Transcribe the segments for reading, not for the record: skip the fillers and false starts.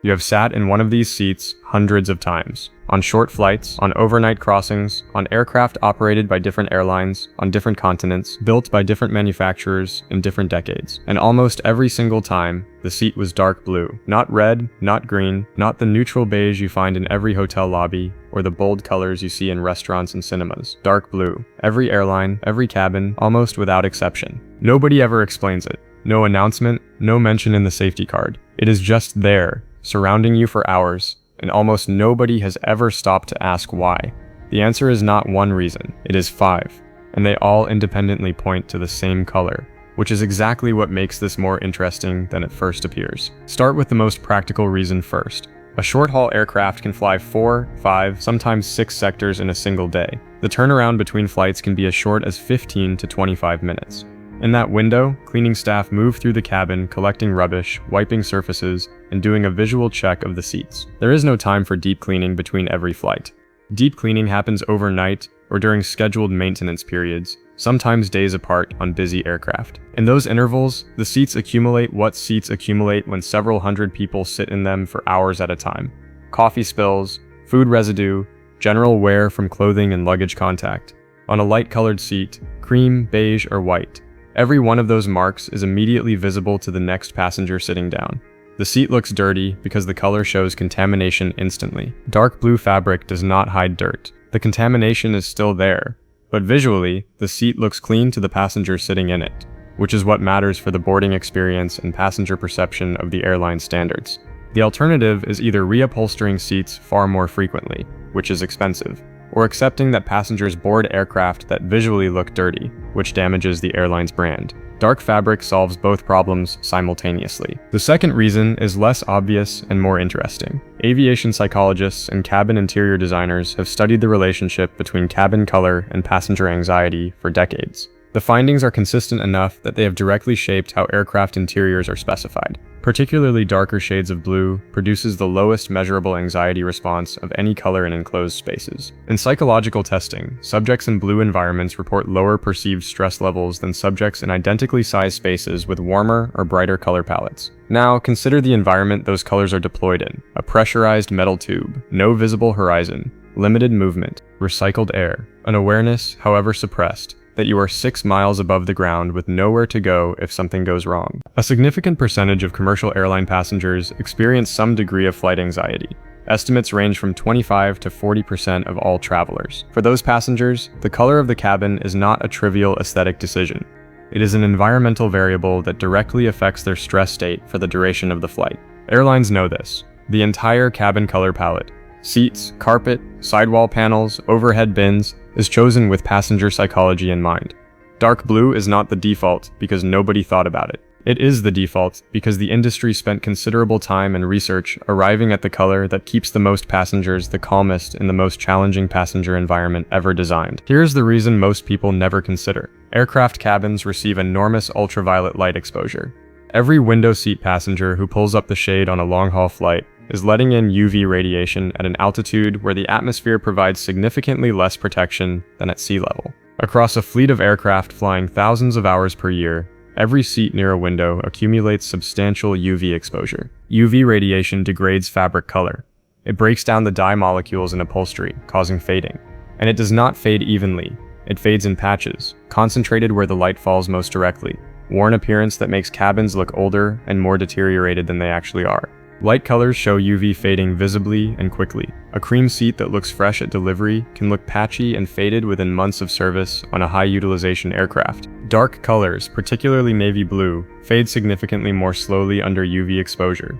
You have sat in one of these seats hundreds of times. On short flights, on overnight crossings, on aircraft operated by different airlines, on different continents, built by different manufacturers in different decades. And almost every single time, the seat was dark blue. Not red, not green, not the neutral beige you find in every hotel lobby, or the bold colors you see in restaurants and cinemas. Dark blue. Every airline, every cabin, almost without exception. Nobody ever explains it. No announcement, no mention in the safety card. It is just there, surrounding you for hours, and almost nobody has ever stopped to ask why. The answer is not one reason, it is 5, and they all independently point to the same color, which is exactly what makes this more interesting than it first appears. Start with the most practical reason first. A short-haul aircraft can fly 4, 5, sometimes 6 sectors in a single day. The turnaround between flights can be as short as 15 to 25 minutes. In that window, cleaning staff move through the cabin, collecting rubbish, wiping surfaces, and doing a visual check of the seats. There is no time for deep cleaning between every flight. Deep cleaning happens overnight or during scheduled maintenance periods, sometimes days apart on busy aircraft. In those intervals, the seats accumulate what seats accumulate when several hundred people sit in them for hours at a time. Coffee spills, food residue, general wear from clothing and luggage contact. On a light-colored seat, cream, beige, or white, every one of those marks is immediately visible to the next passenger sitting down. The seat looks dirty because the color shows contamination instantly. Dark blue fabric does not hide dirt. The contamination is still there, but visually, the seat looks clean to the passenger sitting in it, which is what matters for the boarding experience and passenger perception of the airline standards. The alternative is either reupholstering seats far more frequently, which is expensive, or accepting that passengers board aircraft that visually look dirty, which damages the airline's brand. Dark fabric solves both problems simultaneously. The second reason is less obvious and more interesting. Aviation psychologists and cabin interior designers have studied the relationship between cabin color and passenger anxiety for decades. The findings are consistent enough that they have directly shaped how aircraft interiors are specified. Particularly darker shades of blue produces the lowest measurable anxiety response of any color in enclosed spaces. In psychological testing, subjects in blue environments report lower perceived stress levels than subjects in identically sized spaces with warmer or brighter color palettes. Now, consider the environment those colors are deployed in. A pressurized metal tube, no visible horizon, limited movement, recycled air, an awareness, however suppressed, that you are 6 miles above the ground with nowhere to go if something goes wrong. A significant percentage of commercial airline passengers experience some degree of flight anxiety. Estimates range from 25 to 40% of all travelers. For those passengers, the color of the cabin is not a trivial aesthetic decision. It is an environmental variable that directly affects their stress state for the duration of the flight. Airlines know this. The entire cabin color palette, seats, carpet, sidewall panels, overhead bins, is chosen with passenger psychology in mind. Dark blue is not the default because nobody thought about it. It is the default because the industry spent considerable time and research arriving at the color that keeps the most passengers the calmest in the most challenging passenger environment ever designed. Here's the reason most people never consider. Aircraft cabins receive enormous ultraviolet light exposure. Every window seat passenger who pulls up the shade on a long-haul flight is letting in UV radiation at an altitude where the atmosphere provides significantly less protection than at sea level. Across a fleet of aircraft flying thousands of hours per year, every seat near a window accumulates substantial UV exposure. UV radiation degrades fabric color. It breaks down the dye molecules in upholstery, causing fading. And it does not fade evenly. It fades in patches, concentrated where the light falls most directly, worn appearance that makes cabins look older and more deteriorated than they actually are. Light colors show UV fading visibly and quickly. A cream seat that looks fresh at delivery can look patchy and faded within months of service on a high-utilization aircraft. Dark colors, particularly navy blue, fade significantly more slowly under UV exposure.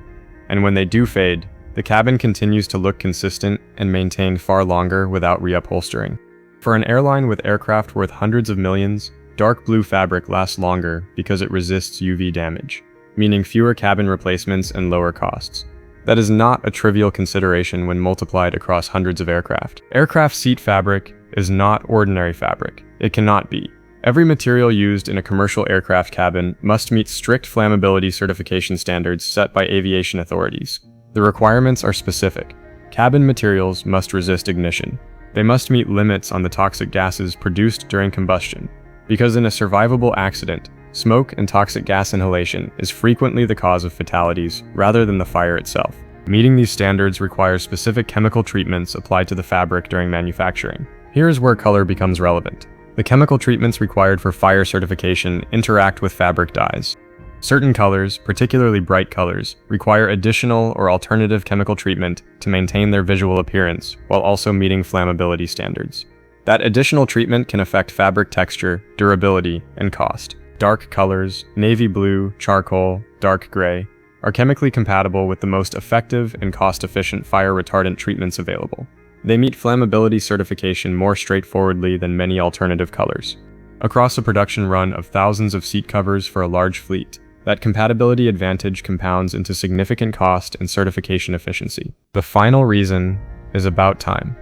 And when they do fade, the cabin continues to look consistent and maintained far longer without reupholstering. For an airline with aircraft worth hundreds of millions, dark blue fabric lasts longer because it resists UV damage, meaning fewer cabin replacements and lower costs. That is not a trivial consideration when multiplied across hundreds of aircraft. Aircraft seat fabric is not ordinary fabric. It cannot be. Every material used in a commercial aircraft cabin must meet strict flammability certification standards set by aviation authorities. The requirements are specific. Cabin materials must resist ignition. They must meet limits on the toxic gases produced during combustion, because in a survivable accident, smoke and toxic gas inhalation is frequently the cause of fatalities rather than the fire itself. Meeting these standards requires specific chemical treatments applied to the fabric during manufacturing. Here is where color becomes relevant. The chemical treatments required for fire certification interact with fabric dyes. Certain colors, particularly bright colors, require additional or alternative chemical treatment to maintain their visual appearance while also meeting flammability standards. That additional treatment can affect fabric texture, durability, and cost. Dark colors, navy blue, charcoal, dark gray, are chemically compatible with the most effective and cost-efficient fire retardant treatments available. They meet flammability certification more straightforwardly than many alternative colors. Across a production run of thousands of seat covers for a large fleet, that compatibility advantage compounds into significant cost and certification efficiency. The final reason is about time.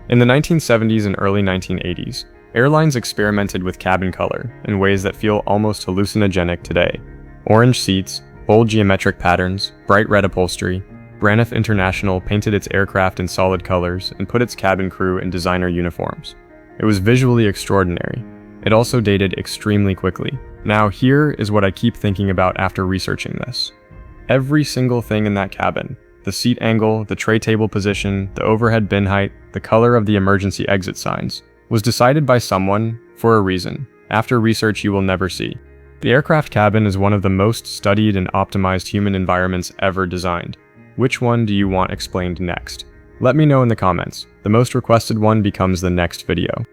In the 1970s and early 1980s, airlines experimented with cabin color in ways that feel almost hallucinogenic today. Orange seats, bold geometric patterns, bright red upholstery. Braniff International painted its aircraft in solid colors and put its cabin crew in designer uniforms. It was visually extraordinary. It also dated extremely quickly. Now here is what I keep thinking about after researching this. Every single thing in that cabin, the seat angle, the tray table position, the overhead bin height, the color of the emergency exit signs, was decided by someone for a reason, after research you will never see. The aircraft cabin is one of the most studied and optimized human environments ever designed. Which one do you want explained next? Let me know in the comments. The most requested one becomes the next video.